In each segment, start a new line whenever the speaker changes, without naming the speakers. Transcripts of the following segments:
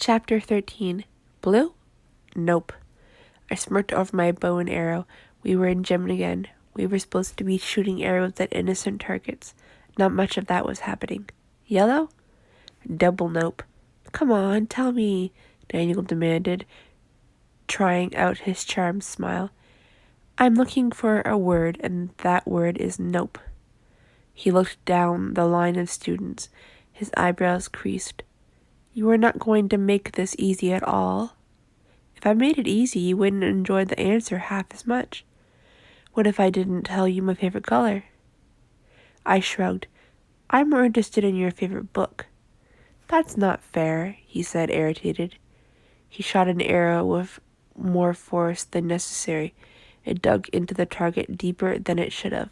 Chapter 13. Blue? Nope. I smirked over my bow and arrow. We were in gym again. We were supposed to be shooting arrows at innocent targets. Not much of that was happening. Yellow? Double nope. Come on, tell me, Daniel demanded, trying out his charmed smile. I'm looking for a word, and that word is nope. He looked down the line of students. His eyebrows creased. You are not going to make this easy at all. If I made it easy, you wouldn't enjoy the answer half as much. What if I didn't tell you my favorite color? I shrugged. I'm more interested in your favorite book. That's not fair, he said, irritated. He shot an arrow with more force than necessary. It dug into the target deeper than it should have,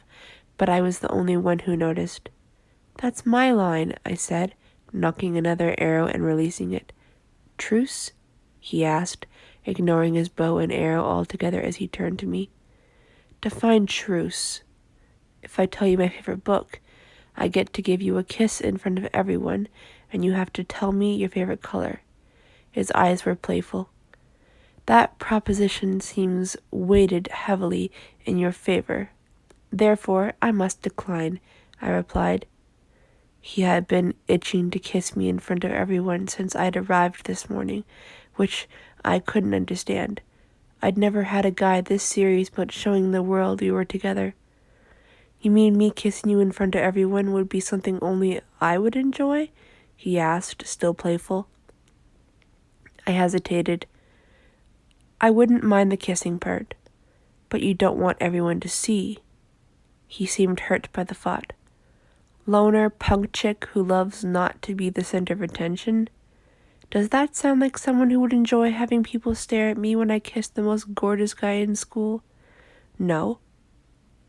but I was the only one who noticed. That's my line, I said, knocking another arrow and releasing it. Truce? He asked, ignoring his bow and arrow altogether as he turned to me. Define truce. If I tell you my favorite book, I get to give you a kiss in front of everyone, and you have to tell me your favorite color. His eyes were playful. That proposition seems weighted heavily in your favor. Therefore, I must decline, I replied. He had been itching to kiss me in front of everyone since I'd arrived this morning, which I couldn't understand. I'd never had a guy this serious about showing the world we were together. You mean me kissing you in front of everyone would be something only I would enjoy? He asked, still playful. I hesitated. I wouldn't mind the kissing part, but you don't want everyone to see. He seemed hurt by the thought. Loner punk chick who loves not to be the center of attention? Does that sound like someone who would enjoy having people stare at me when I kiss the most gorgeous guy in school? No,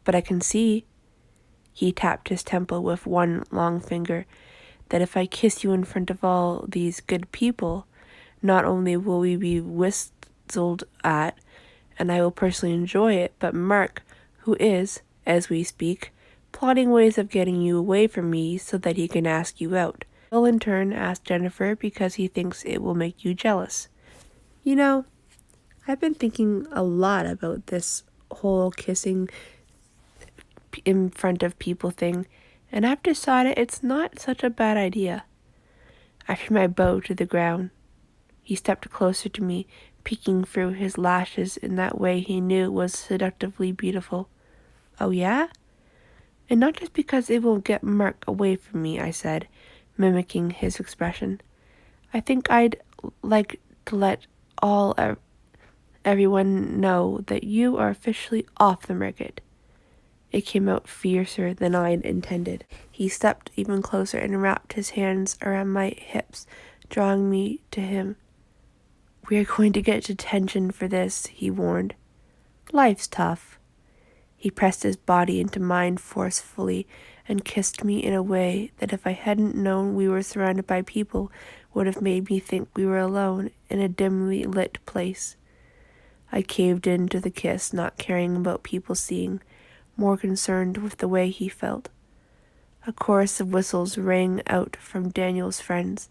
but I can see, he tapped his temple with one long finger, that if I kiss you in front of all these good people, not only will we be whistled at, and I will personally enjoy it, but Mark, who is, as we speak, plotting ways of getting you away from me so that he can ask you out, will in turn ask Jennifer because he thinks it will make you jealous. You know, I've been thinking a lot about this whole kissing in front of people thing, and I've decided it's not such a bad idea. I threw my bow to the ground. He stepped closer to me, peeking through his lashes in that way he knew was seductively beautiful. Oh yeah? And not just because it will get Mark away from me, I said, mimicking his expression. I think I'd like to let everyone know that you are officially off the market. It came out fiercer than I'd intended. He stepped even closer and wrapped his hands around my hips, drawing me to him. We are going to get detention for this, he warned. Life's tough. He pressed his body into mine forcefully and kissed me in a way that if I hadn't known we were surrounded by people would have made me think we were alone in a dimly lit place. I caved into the kiss, not caring about people seeing, more concerned with the way he felt. A chorus of whistles rang out from Daniel's friends.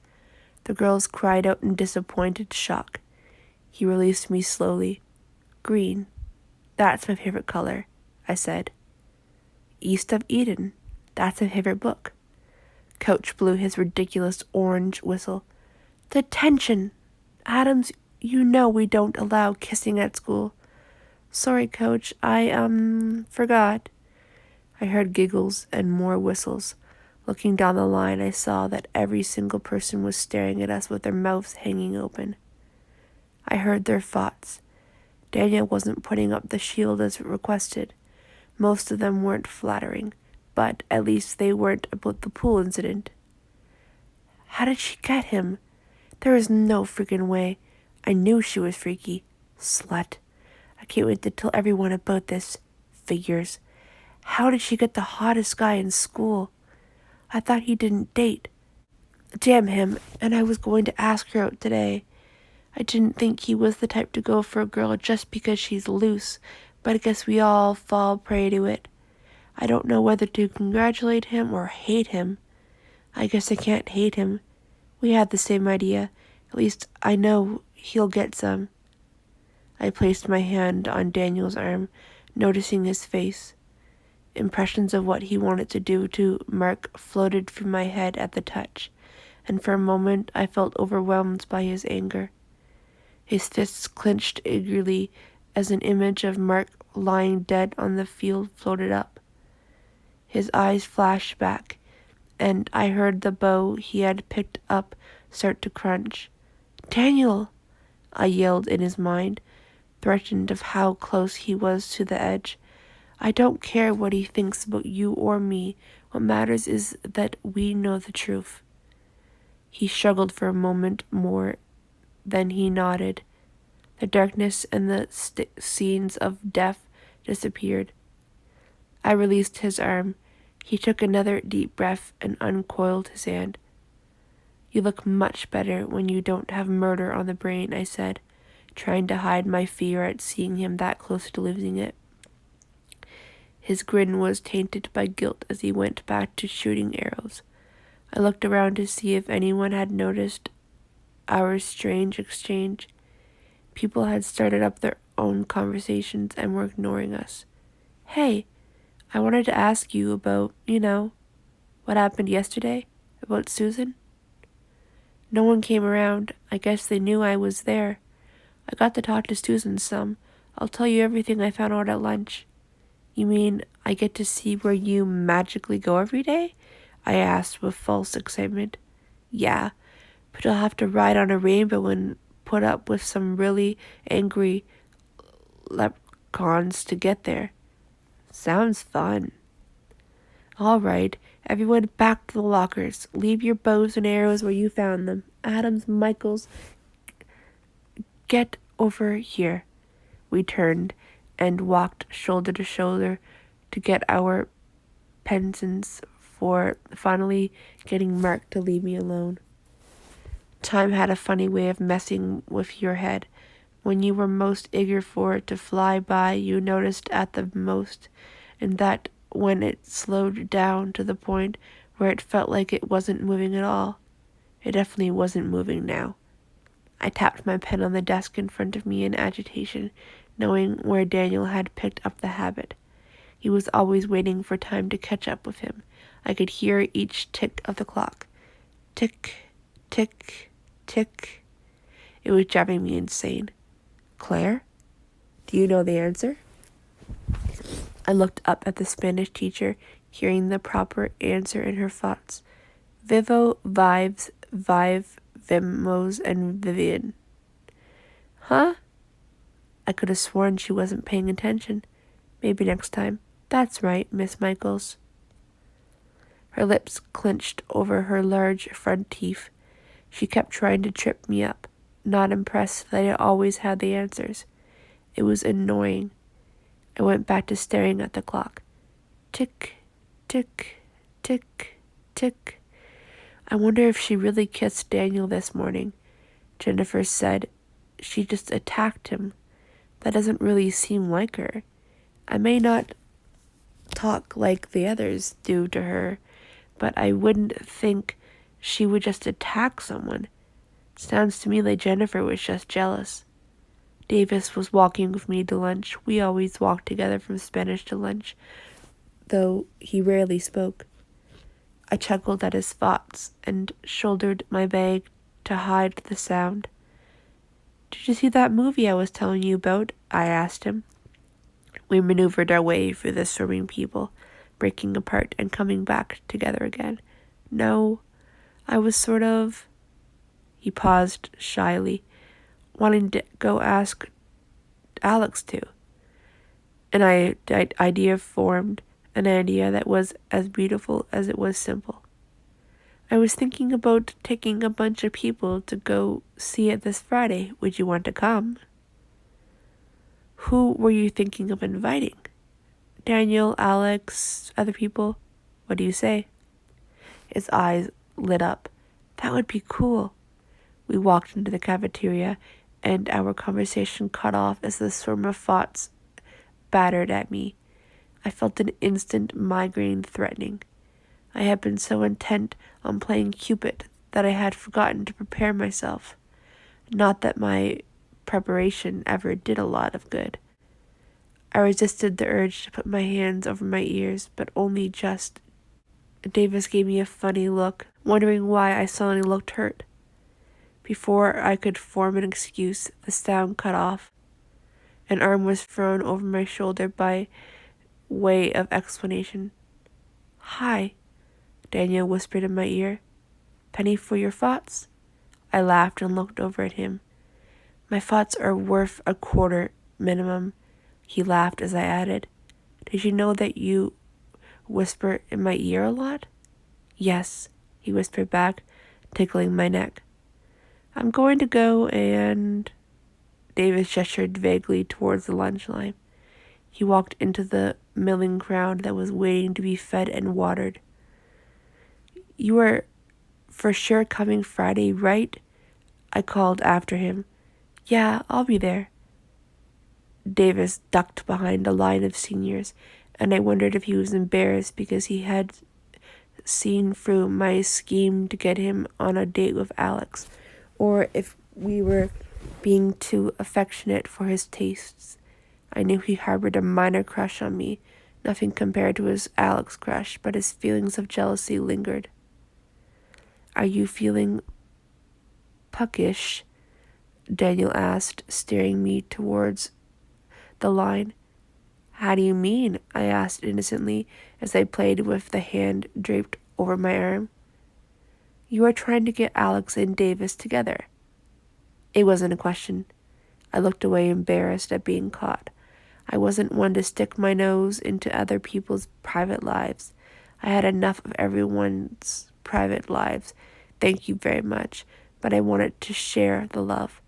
The girls cried out in disappointed shock. He released me slowly. Green. That's my favorite color, I said. East of Eden. That's my favorite book. Coach blew his ridiculous orange whistle. Detention! Adams, you know we don't allow kissing at school. Sorry, Coach, I, forgot. I heard giggles and more whistles. Looking down the line, I saw that every single person was staring at us with their mouths hanging open. I heard their thoughts. Daniel wasn't putting up the shield as requested. Most of them weren't flattering, but at least they weren't about the pool incident. How did she get him? There was no freaking way. I knew she was freaky. Slut. I can't wait to tell everyone about this. Figures. How did she get the hottest guy in school? I thought he didn't date. Damn him, and I was going to ask her out today. I didn't think he was the type to go for a girl just because she's loose, but I guess we all fall prey to it. I don't know whether to congratulate him or hate him. I guess I can't hate him. We had the same idea. At least I know he'll get some. I placed my hand on Daniel's arm, noticing his face. Impressions of what he wanted to do to Mark floated through my head at the touch, and for a moment I felt overwhelmed by his anger. His fists clenched eagerly as an image of Mark lying dead on the field floated up. His eyes flashed back, and I heard the bow he had picked up start to crunch. "Daniel!" I yelled in his mind, threatened of how close he was to the edge. "I don't care what he thinks about you or me. What matters is that we know the truth." He struggled for a moment more, then he nodded. The darkness and the scenes of death disappeared. I released his arm. He took another deep breath and uncoiled his hand. "You look much better when you don't have murder on the brain," I said, trying to hide my fear at seeing him that close to losing it. His grin was tainted by guilt as he went back to shooting arrows. I looked around to see if anyone had noticed our strange exchange. People had started up their own conversations and were ignoring us. "Hey, I wanted to ask you about, what happened yesterday? About Susan?" No one came around. I guess they knew I was there. "I got to talk to Susan some. I'll tell you everything I found out at lunch." "You mean I get to see where you magically go every day?" I asked with false excitement. "Yeah, but you'll have to ride on a rainbow and put up with some really angry leprechauns to get there." "Sounds fun." "All right, everyone back to the lockers. Leave your bows and arrows where you found them. Adams, Michaels, get over here." We turned and walked shoulder to shoulder to get our penance for finally getting Mark to leave me alone. Time had a funny way of messing with your head. When you were most eager for it to fly by, you noticed at the most, and that when it slowed down to the point where it felt like it wasn't moving at all. It definitely wasn't moving now. I tapped my pen on the desk in front of me in agitation, knowing where Daniel had picked up the habit. He was always waiting for time to catch up with him. I could hear each tick of the clock. Tick, tick, tick. It was driving me insane. "Claire, do you know the answer?" I looked up at the Spanish teacher, hearing the proper answer in her thoughts. "Vivo, vives, vive, vimos, and Vivian." "Huh?" I could have sworn she wasn't paying attention. "Maybe next time." "That's right, Miss Michaels." Her lips clenched over her large front teeth. She kept trying to trip me up, not impressed that I always had the answers. It was annoying. I went back to staring at the clock. Tick, tick, tick, tick. "I wonder if she really kissed Daniel this morning." Jennifer said she just attacked him. That doesn't really seem like her. I may not talk like the others do to her, but I wouldn't think she would just attack someone. Sounds to me like Jennifer was just jealous. Davis was walking with me to lunch. We always walked together from Spanish to lunch, though he rarely spoke. I chuckled at his thoughts and shouldered my bag to hide the sound. "Did you see that movie I was telling you about?" I asked him. We maneuvered our way through the swarming people, breaking apart and coming back together again. "No, I was sort of..." He paused shyly, wanting to go ask Alex to. An idea formed, an idea that was as beautiful as it was simple. "I was thinking about taking a bunch of people to go see it this Friday. Would you want to come?" "Who were you thinking of inviting?" "Daniel, Alex, other people. What do you say?" His eyes lit up. "That would be cool." We walked into the cafeteria, and our conversation cut off as the swarm of thoughts battered at me. I felt an instant migraine threatening. I had been so intent on playing Cupid that I had forgotten to prepare myself. Not that my preparation ever did a lot of good. I resisted the urge to put my hands over my ears, but only just. Davis gave me a funny look, wondering why I suddenly looked hurt. Before I could form an excuse, the sound cut off. An arm was thrown over my shoulder by way of explanation. "Hi," Daniel whispered in my ear. "Penny for your thoughts?" I laughed and looked over at him. "My thoughts are worth a quarter minimum." He laughed as I added, "Did you know that you whisper in my ear a lot?" "Yes," he whispered back, tickling my neck. "I'm going to go and—" Davis gestured vaguely towards the lunch line. He walked into the milling crowd that was waiting to be fed and watered. "You are for sure coming Friday, right?" I called after him. "Yeah, I'll be there." Davis ducked behind a line of seniors, and I wondered if he was embarrassed because he had seen through my scheme to get him on a date with Alex, or if we were being too affectionate for his tastes. I knew he harbored a minor crush on me, nothing compared to his Alex crush, but his feelings of jealousy lingered. "Are you feeling puckish?" Daniel asked, steering me towards the line. "How do you mean?" I asked innocently as I played with the hand draped over my arm. "You are trying to get Alex and Davis together." It wasn't a question. I looked away, embarrassed at being caught. I wasn't one to stick my nose into other people's private lives. I had enough of everyone's private lives, thank you very much, but I wanted to share the love.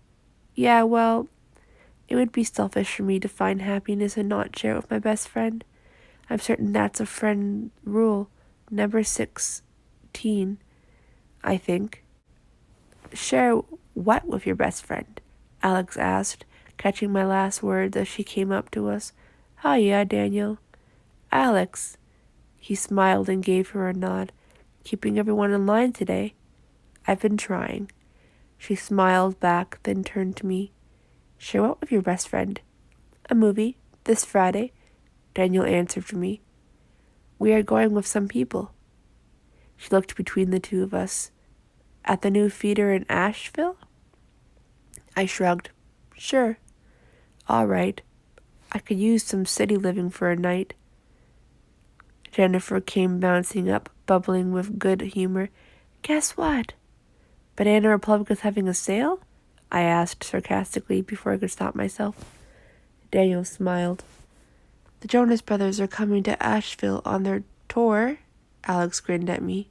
Yeah, well, it would be selfish for me to find happiness and not share it with my best friend. I'm certain that's a friend rule. Number 16, I think. "Share what with your best friend?" Alex asked, catching my last words as she came up to us. "Hiya, Daniel." "Alex." He smiled and gave her a nod. "Keeping everyone in line today?" "I've been trying." She smiled back, then turned to me. "Share what with your best friend?" "A movie, this Friday," Daniel answered for me. "We are going with some people." She looked between the two of us. "At the new theater in Asheville?" I shrugged. "Sure." "All right. I could use some city living for a night." Jennifer came bouncing up, bubbling with good humor. "Guess what? Banana Republic is having a sale?" I asked sarcastically before I could stop myself. Daniel smiled. "The Jonas Brothers are coming to Asheville on their tour." Alex grinned at me.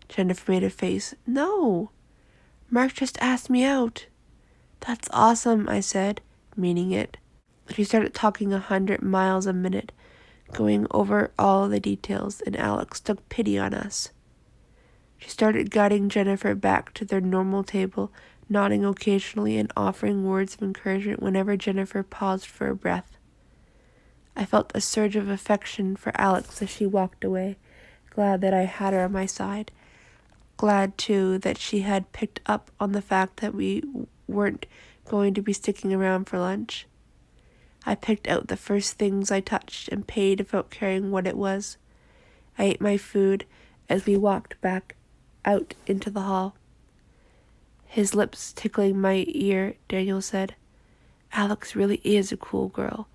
Jennifer made a face. "No. Mark just asked me out." "That's awesome," I said, meaning it. She started talking 100 miles a minute, going over all the details, and Alex took pity on us. She started guiding Jennifer back to their normal table, nodding occasionally and offering words of encouragement whenever Jennifer paused for a breath. I felt a surge of affection for Alex as she walked away, glad that I had her on my side. Glad, too, that she had picked up on the fact that we weren't going to be sticking around for lunch. I picked out the first things I touched and paid without caring what it was. I ate my food as we walked back out into the hall. His lips tickling my ear, Daniel said, "Alex really is a cool girl,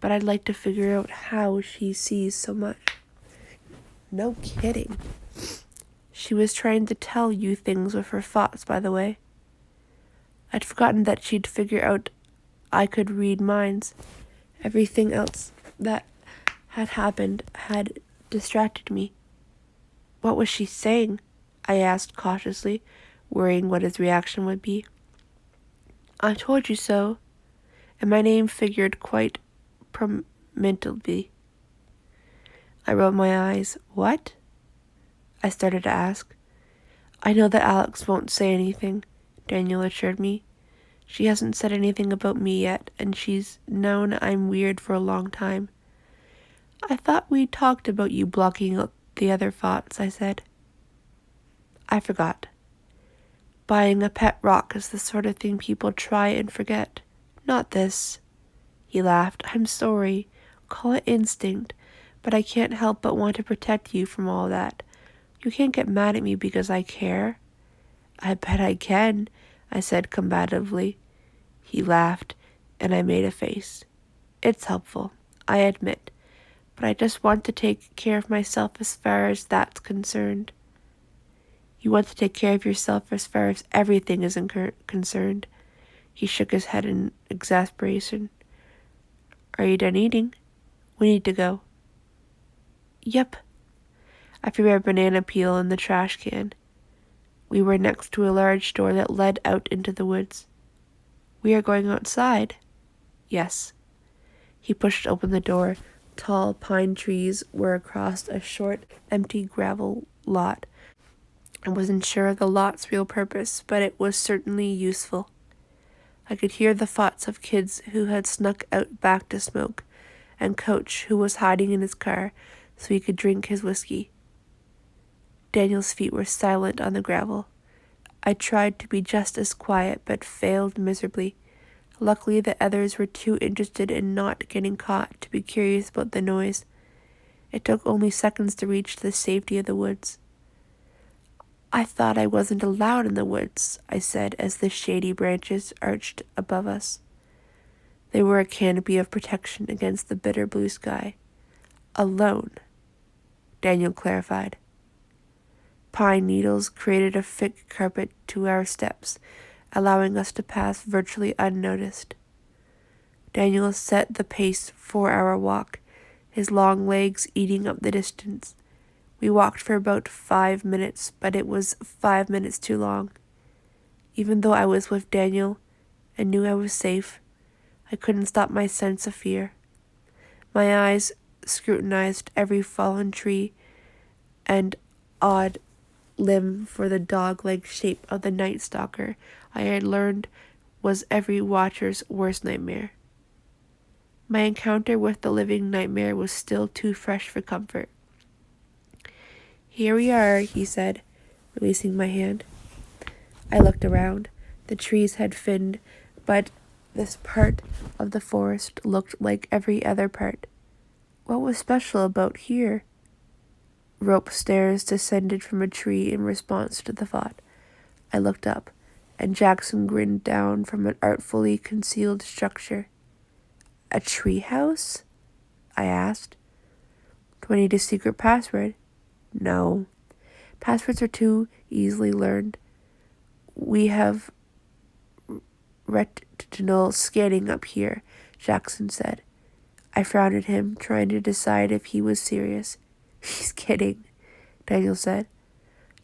but I'd like to figure out how she sees so much." No kidding. She was trying to tell you things with her thoughts, by the way. I'd forgotten that she'd figure out I could read minds. Everything else that had happened had distracted me. What was she saying? I asked cautiously, worrying what his reaction would be. "I told you so," and my name figured quite prominently. I rolled my eyes. "What?" I started to ask. "I know that Alex won't say anything," Daniel assured me. "She hasn't said anything about me yet, and she's known I'm weird for a long time." "I thought we talked about you blocking out the other thoughts," I said. "I forgot." Buying a pet rock is the sort of thing people try and forget. Not this. He laughed. I'm sorry. Call it instinct, but I can't help but want to protect you from all that. You can't get mad at me because I care. I bet I can, I said combatively. He laughed, and I made a face. It's helpful, I admit, but I just want to take care of myself as far as that's concerned. You want to take care of yourself as far as everything is concerned. He shook his head in exasperation. Are you done eating? We need to go. Yep. I threw a banana peel in the trash can. We were next to a large door that led out into the woods. We are going outside. Yes. He pushed open the door. Tall pine trees were across a short, empty gravel lot. I wasn't sure of the lot's real purpose, but it was certainly useful. I could hear the thoughts of kids who had snuck out back to smoke, and Coach, who was hiding in his car so he could drink his whiskey. Daniel's feet were silent on the gravel. I tried to be just as quiet, but failed miserably. Luckily, the others were too interested in not getting caught to be curious about the noise. It took only seconds to reach the safety of the woods. I thought I wasn't allowed in the woods, I said as the shady branches arched above us. They were a canopy of protection against the bitter blue sky. Alone, Daniel clarified. Pine needles created a thick carpet to our steps, allowing us to pass virtually unnoticed. Daniel set the pace for our walk, his long legs eating up the distance. We walked for about 5 minutes, but it was 5 minutes too long. Even though I was with Daniel and knew I was safe, I couldn't stop my sense of fear. My eyes scrutinized every fallen tree and odd limb for the dog-leg shape of the night stalker I had learned was every watcher's worst nightmare. My encounter with the living nightmare was still too fresh for comfort. Here we are, he said, releasing my hand. I looked around. The trees had thinned, but this part of the forest looked like every other part. What was special about here? Rope stairs descended from a tree in response to the thought. I looked up, and Jackson grinned down from an artfully concealed structure. A tree house? I asked. Do I need a secret password? No. Passwords are too easily learned. We have retinal scanning up here, Jackson said. I frowned at him, trying to decide if he was serious. He's kidding, Daniel said.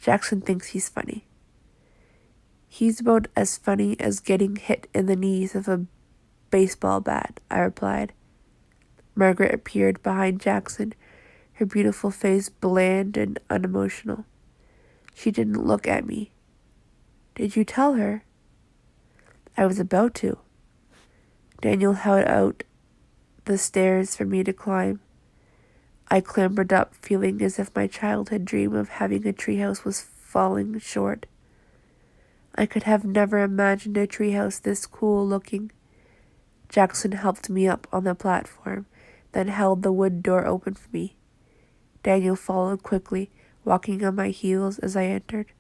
Jackson thinks he's funny. He's about as funny as getting hit in the knees with a baseball bat, I replied. Margaret appeared behind Jackson, her beautiful face bland and unemotional. She didn't look at me. Did you tell her? I was about to. Daniel held out the stairs for me to climb. I clambered up, feeling as if my childhood dream of having a treehouse was falling short. I could have never imagined a treehouse this cool looking. Jackson helped me up on the platform, then held the wood door open for me. Daniel followed quickly, walking on my heels as I entered.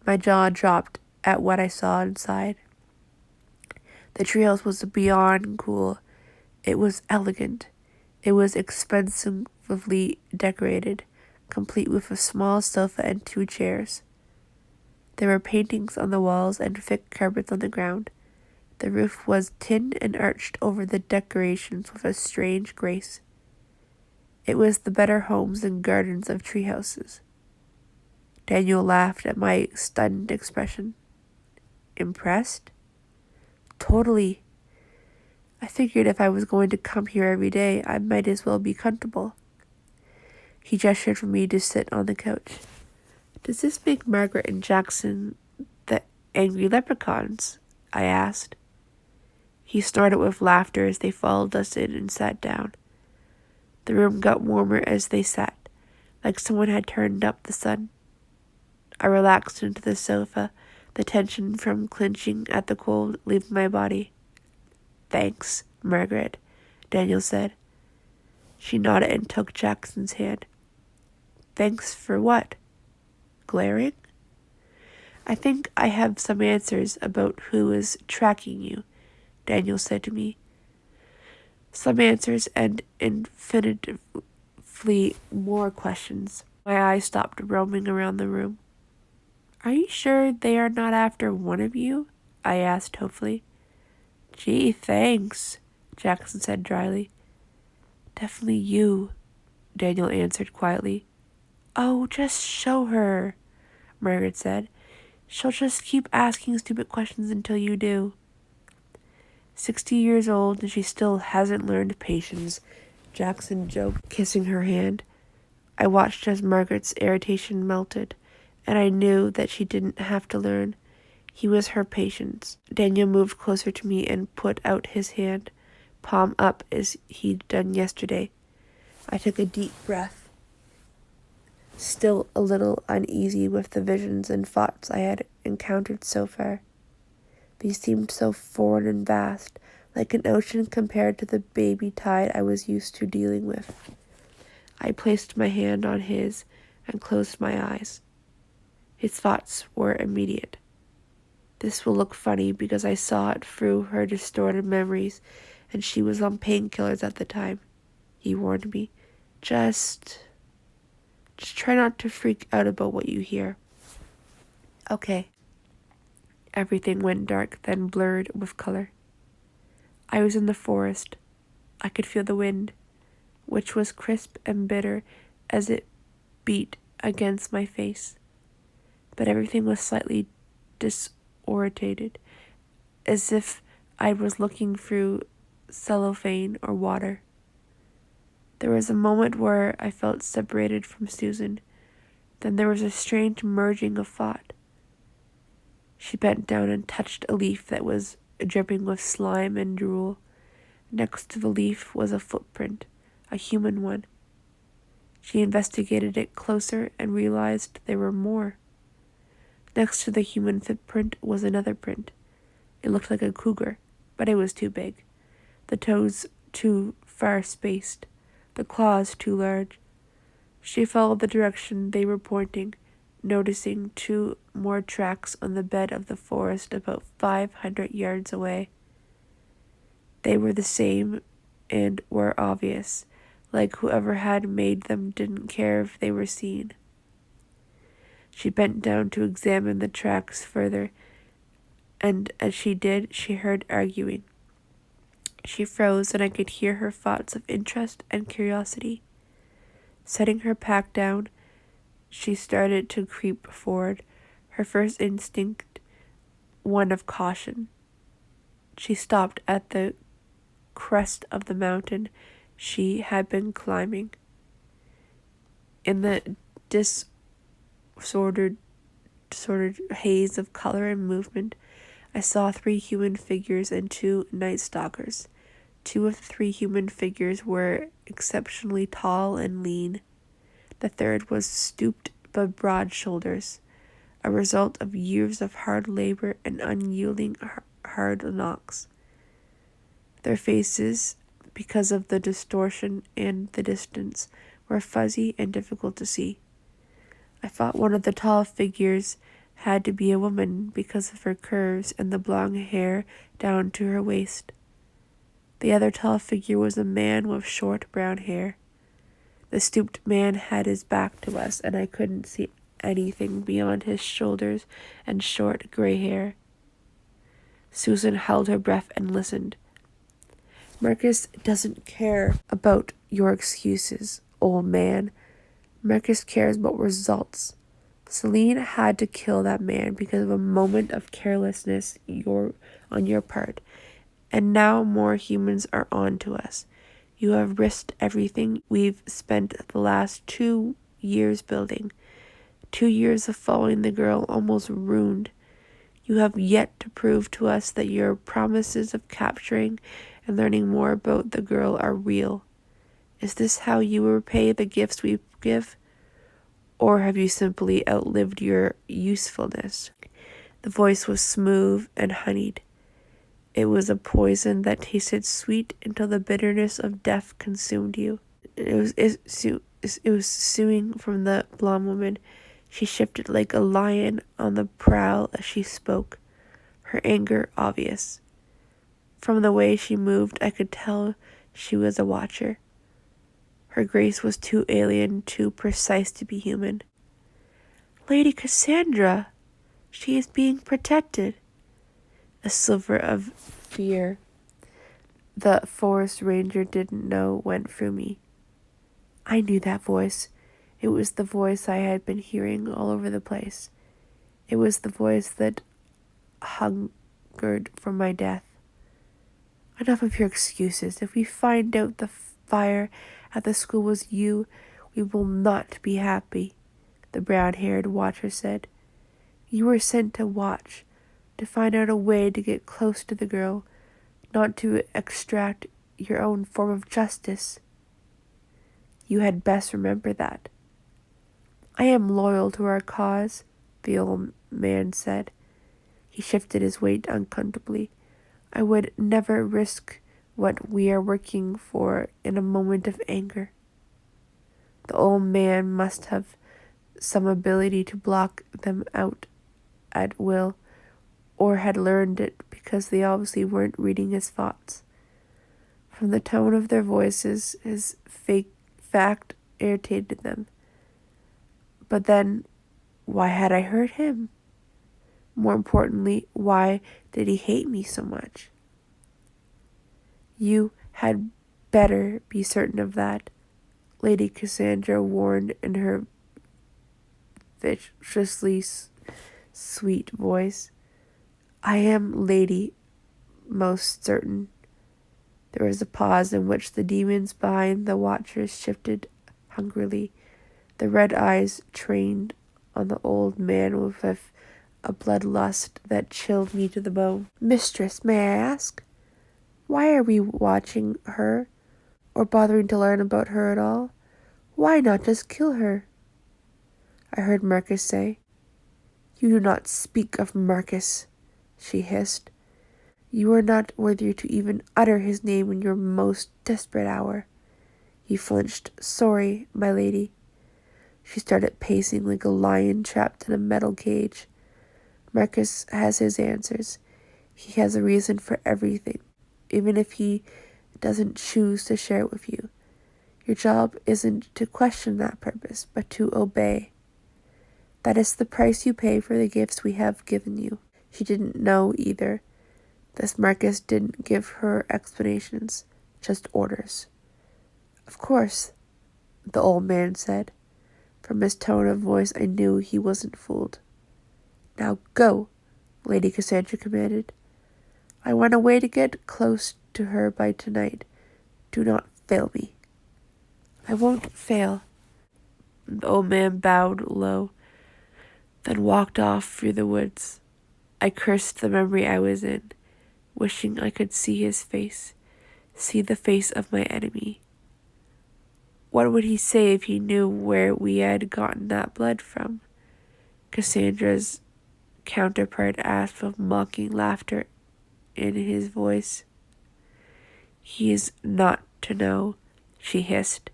My jaw dropped at what I saw inside. The treehouse was beyond cool. It was elegant. It was expensively decorated, complete with a small sofa and 2 chairs. There were paintings on the walls and thick carpets on the ground. The roof was tin and arched over the decorations with a strange grace. It was the better homes and gardens of treehouses. Daniel laughed at my stunned expression. Impressed? Totally. I figured if I was going to come here every day, I might as well be comfortable. He gestured for me to sit on the couch. Does this make Margaret and Jackson the angry leprechauns? I asked. He snorted with laughter as they followed us in and sat down. The room got warmer as they sat, like someone had turned up the sun. I relaxed into the sofa, the tension from clinching at the cold leaving my body. "Thanks, Margaret," Daniel said. She nodded and took Jackson's hand. "Thanks for what? Glaring?" "I think I have some answers about who is tracking you," Daniel said to me. "Some answers and infinitely more questions." My eyes stopped roaming around the room. "Are you sure they are not after one of you?" I asked hopefully. "Gee, thanks," Jackson said dryly. "Definitely you," Daniel answered quietly. "Oh, just show her," Margaret said. "She'll just keep asking stupid questions until you do." 60 years old and she still hasn't learned patience, Jackson joked, kissing her hand. I watched as Margaret's irritation melted, and I knew that she didn't have to learn. He was her patience. Daniel moved closer to me and put out his hand, palm up as he'd done yesterday. I took a deep breath, still a little uneasy with the visions and thoughts I had encountered so far. These seemed so foreign and vast, like an ocean compared to the baby tide I was used to dealing with. I placed my hand on his and closed my eyes. His thoughts were immediate. This will look funny because I saw it through her distorted memories, and she was on painkillers at the time. He warned me. Just try not to freak out about what you hear." "Okay." Everything went dark, then blurred with color. I was in the forest. I could feel the wind, which was crisp and bitter as it beat against my face. But everything was slightly disorientated, as if I was looking through cellophane or water. There was a moment where I felt separated from Susan. Then there was a strange merging of thought. She bent down and touched a leaf that was dripping with slime and drool. Next to the leaf was a footprint, a human one. She investigated it closer and realized there were more. Next to the human footprint was another print. It looked like a cougar, but it was too big. The toes too far spaced, the claws too large. She followed the direction they were pointing, noticing 2 more tracks on the bed of the forest about 500 yards away. They were the same and were obvious, like whoever had made them didn't care if they were seen. She bent down to examine the tracks further, and as she did, she heard arguing. She froze, and I could hear her thoughts of interest and curiosity. Setting her pack down, she started to creep forward, her first instinct one of caution. She stopped at the crest of the mountain she had been climbing. In the disordered haze of color and movement, I saw 3 human figures and 2 night stalkers. 2 of the 3 human figures were exceptionally tall and lean. The third was stooped but broad shoulders, a result of years of hard labor and unyielding hard knocks. Their faces, because of the distortion and the distance, were fuzzy and difficult to see. I thought one of the tall figures had to be a woman because of her curves and the blonde hair down to her waist. The other tall figure was a man with short brown hair. The stooped man had his back to us, and I couldn't see anything beyond his shoulders and short gray hair. Susan held her breath and listened. "Marcus doesn't care about your excuses, old man. Marcus cares about results. Celine had to kill that man because of a moment of carelessness on your part, and now more humans are on to us. You have risked everything we've spent the last 2 years building. 2 years of following the girl almost ruined. You have yet to prove to us that your promises of capturing and learning more about the girl are real. Is this how you repay the gifts we give? Or have you simply outlived your usefulness?" The voice was smooth and honeyed. It was a poison that tasted sweet until the bitterness of death consumed you. It was suing from the blonde woman. She shifted like a lion on the prowl as she spoke, her anger obvious. From the way she moved, I could tell she was a watcher. Her grace was too alien, too precise to be human. Lady Cassandra, she is being protected. A sliver of fear the forest ranger didn't know went through me. I knew that voice. It was the voice I had been hearing all over the place. It was the voice that hungered for my death. Enough of your excuses. If we find out the fire at the school was you, we will not be happy, the brown-haired watcher said. You were sent to watch, to find out a way to get close to the girl, not to extract your own form of justice. You had best remember that. I am loyal to our cause, the old man said. He shifted his weight uncomfortably. I would never risk what we are working for in a moment of anger. The old man must have some ability to block them out at will, or had learned it because they obviously weren't reading his thoughts. From the tone of their voices, his fake fact irritated them. But then, why had I hurt him? More importantly, why did he hate me so much? You had better be certain of that, Lady Cassandra warned in her viciously sweet voice. I am Lady, most certain. There was a pause in which the demons behind the watchers shifted hungrily, the red eyes trained on the old man with a bloodlust that chilled me to the bone. Mistress, may I ask? Why are we watching her, or bothering to learn about her at all? Why not just kill her? I heard Marcus say. You do not speak of Marcus, she hissed. You are not worthy to even utter his name in your most desperate hour. He flinched. Sorry, my lady. She started pacing like a lion trapped in a metal cage. Marcus has his answers. He has a reason for everything, even if he doesn't choose to share it with you. Your job isn't to question that purpose, but to obey. That is the price you pay for the gifts we have given you. She didn't know either. This Marcus didn't give her explanations, just orders. Of course, the old man said. From his tone of voice, I knew he wasn't fooled. Now go, Lady Cassandra commanded. I want a way to get close to her by tonight. Do not fail me. I won't fail. The old man bowed low, then walked off through the woods. I cursed the memory I was in, wishing I could see his face, see the face of my enemy. What would he say if he knew where we had gotten that blood from? Cassandra's counterpart asked with mocking laughter in his voice. He is not to know, she hissed.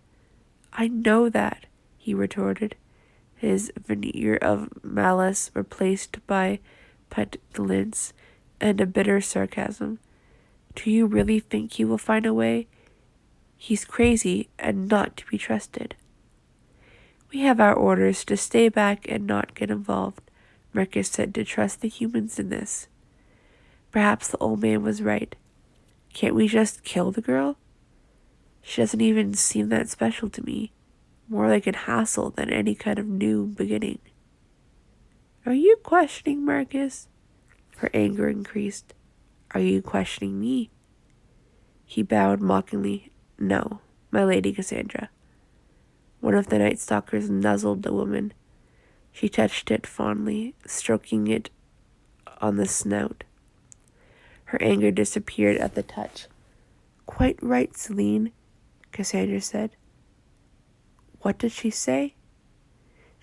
I know that, he retorted, his veneer of malice replaced by petulance and a bitter sarcasm. Do you really think he will find a way? He's crazy and not to be trusted. We have our orders to stay back and not get involved, Marcus said, to trust the humans in this. Perhaps the old man was right. Can't we just kill the girl? She doesn't even seem that special to me. More like a hassle than any kind of new beginning. Are you questioning Marcus? Her anger increased. Are you questioning me? He bowed mockingly. No, my lady Cassandra. One of the night stalkers nuzzled the woman. She touched it fondly, stroking it on the snout. Her anger disappeared at the touch. Quite right, Celine, Cassandra said. What did she say?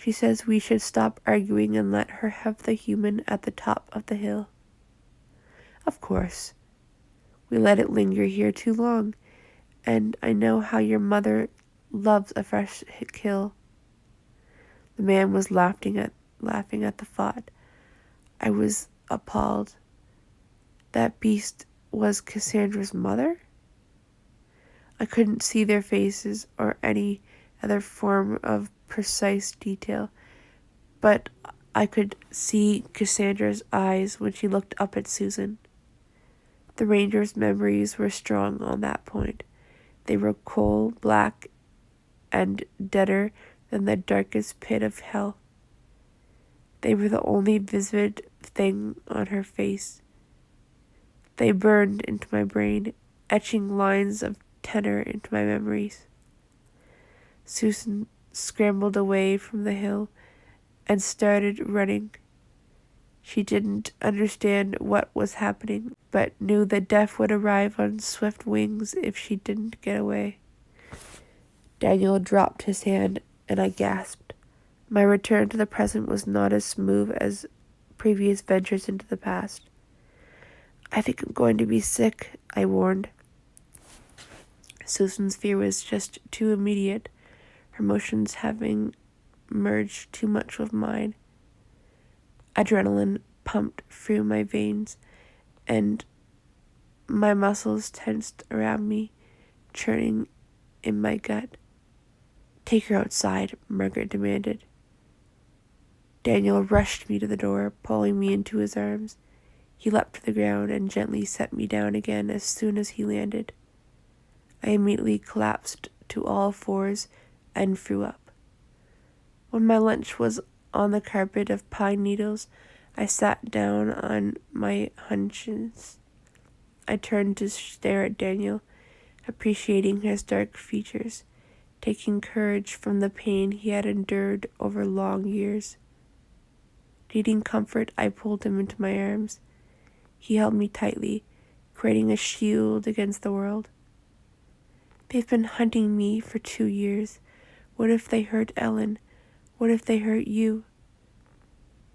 She says we should stop arguing and let her have the human at the top of the hill. Of course. We let it linger here too long, and I know how your mother loves a fresh kill. The man was laughing at the thought. I was appalled. That beast was Cassandra's mother? I couldn't see their faces or any other form of precise detail, but I could see Cassandra's eyes when she looked up at Susan. The ranger's memories were strong on that point. They were coal black and deader than the darkest pit of hell. They were the only vivid thing on her face. They burned into my brain, etching lines of tenor into my memories. Susan scrambled away from the hill and started running. She didn't understand what was happening, but knew that death would arrive on swift wings if she didn't get away. Daniel dropped his hand, and I gasped. My return to the present was not as smooth as previous ventures into the past. I think I'm going to be sick, I warned. Susan's fear was just too immediate, her emotions having merged too much with mine. Adrenaline pumped through my veins, and my muscles tensed around me, churning in my gut. Take her outside, Margaret demanded. Daniel rushed me to the door, pulling me into his arms. He leapt to the ground and gently set me down again as soon as he landed. I immediately collapsed to all fours and threw up. When my lunch was on the carpet of pine needles, I sat down on my haunches. I turned to stare at Daniel, appreciating his dark features, taking courage from the pain he had endured over long years. Needing comfort, I pulled him into my arms. He held me tightly, creating a shield against the world. They've been hunting me for 2 years. What if they hurt Ellen? What if they hurt you?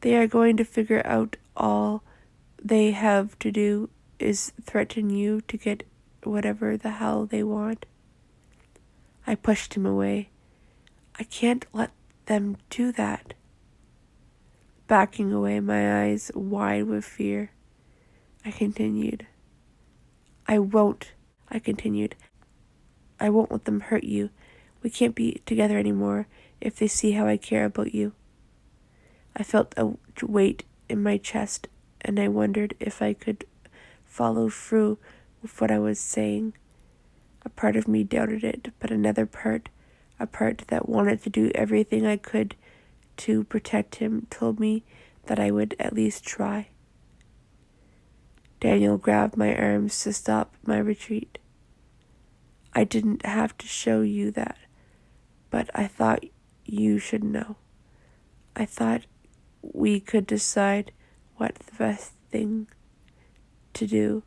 They are going to figure out all they have to do is threaten you to get whatever the hell they want. I pushed him away. I can't let them do that. Backing away, my eyes wide with fear, I continued. I won't let them hurt you. We can't be together anymore if they see how I care about you. I felt a weight in my chest, and I wondered if I could follow through with what I was saying. A part of me doubted it, but another part, a part that wanted to do everything I could to protect him, told me that I would at least try. Daniel grabbed my arms to stop my retreat. I didn't have to show you that, but I thought you should know. I thought we could decide what the best thing to do.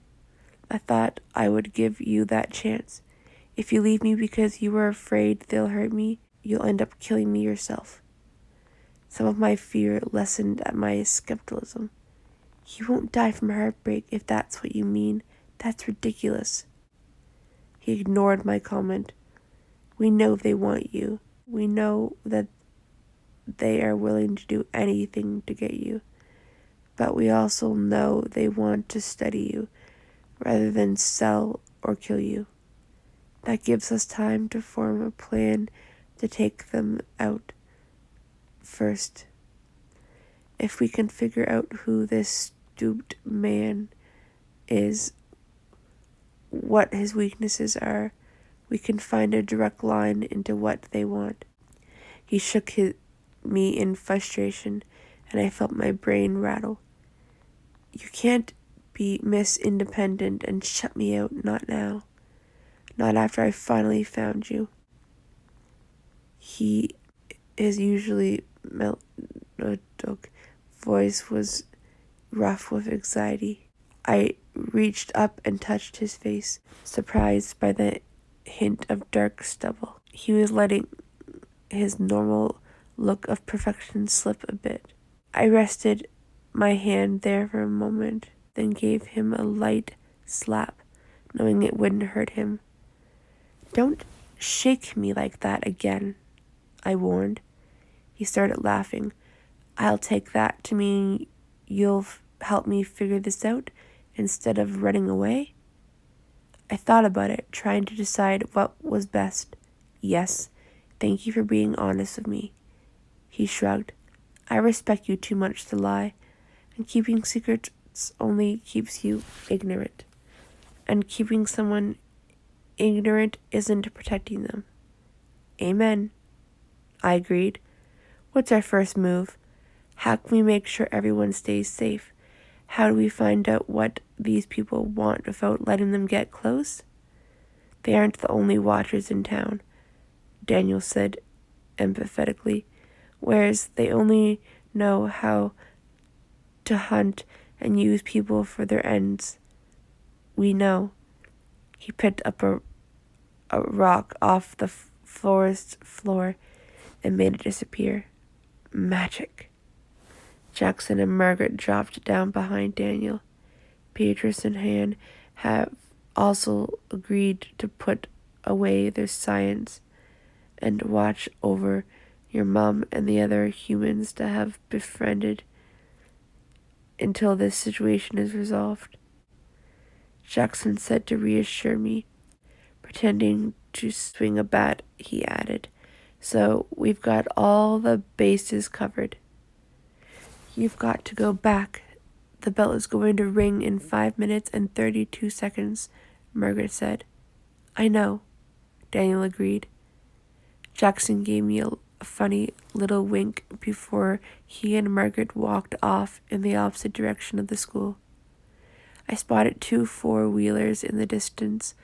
I thought I would give you that chance. If you leave me because you are afraid they'll hurt me, you'll end up killing me yourself. Some of my fear lessened at my skepticism. You won't die from heartbreak if that's what you mean. That's ridiculous. He ignored my comment. We know they want you. We know that they are willing to do anything to get you. But we also know they want to study you rather than sell or kill you. That gives us time to form a plan to take them out first. If we can figure out who this stooped man is, what his weaknesses are, we can find a direct line into what they want. He shook me in frustration, and I felt my brain rattle. You can't be Miss Independent and shut me out, not now. Not after I finally found you. His usually melodic voice was rough with anxiety. I reached up and touched his face, surprised by the hint of dark stubble. He was letting his normal look of perfection slip a bit. I rested my hand there for a moment, then gave him a light slap, knowing it wouldn't hurt him. "Don't shake me like that again," I warned. He started laughing. "I'll take that to mean you'll help me figure this out instead of running away?" I thought about it, trying to decide what was best. "Yes, thank you for being honest with me." He shrugged. "I respect you too much to lie, and keeping secrets only keeps you ignorant. And keeping someone ignorant isn't protecting them." "Amen," I agreed. "What's our first move? How can we make sure everyone stays safe? How do we find out what these people want without letting them get close?" "They aren't the only watchers in town," Daniel said empathetically. "Whereas they only know how to hunt and use people for their ends. We know." He picked up a rock off the forest floor and made it disappear. "Magic." Jackson and Margaret dropped down behind Daniel. Beatrice and Han have also agreed to put away their science and watch over your mom and the other humans that have befriended until this situation is resolved, Jackson said to reassure me. Pretending to swing a bat, he added, "So we've got all the bases covered." "You've got to go back. The bell is going to ring in 5 minutes and 32 seconds, Margaret said. "I know," Daniel agreed. Jackson gave me a funny little wink before he and Margaret walked off in the opposite direction of the school. I spotted 2 four-wheelers in the distance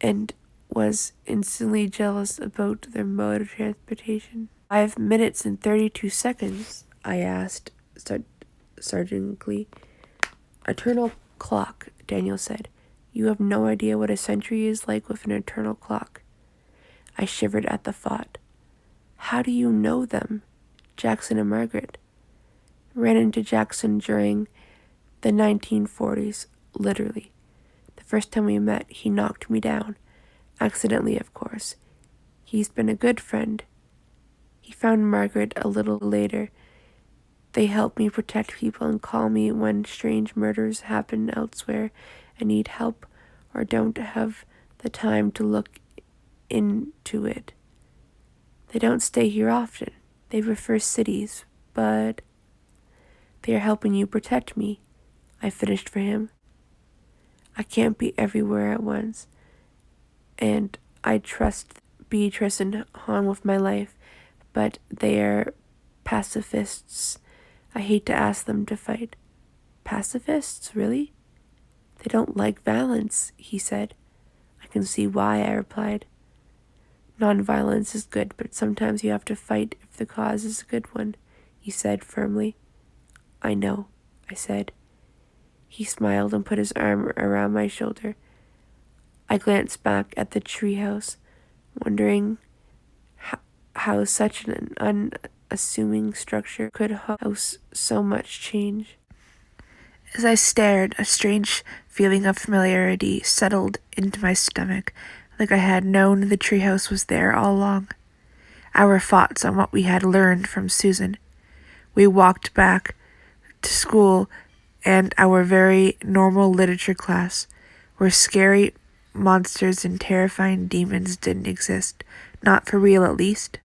and was instantly jealous about their mode of transportation. 5 minutes and 32 seconds, I asked sardonically. "Eternal clock," Daniel said. "You have no idea what a century is like with an eternal clock." I shivered at the thought. "How do you know them?" Jackson and Margaret. Ran into Jackson during the 1940s, literally. The first time we met, he knocked me down. Accidentally, of course. He's been a good friend. He found Margaret a little later. They help me protect people and call me when strange murders happen elsewhere and need help or don't have the time to look into it. They don't stay here often. They prefer cities, but they are helping you protect me," I finished for him. "I can't be everywhere at once, and I trust Beatrice and Han with my life, but they are pacifists. I hate to ask them to fight." "Pacifists, really?" "They don't like violence," he said. "I can see why," I replied. "Non-violence is good, but sometimes you have to fight if the cause is a good one," he said firmly. "I know," I said. He smiled and put his arm around my shoulder. I glanced back at the treehouse, wondering how such an unassuming structure could house so much change. As I stared, a strange feeling of familiarity settled into my stomach, like I had known the treehouse was there all along. Our thoughts on what we had learned from Susan. We walked back to school and our very normal literature class, where scary monsters and terrifying demons didn't exist, not for real at least.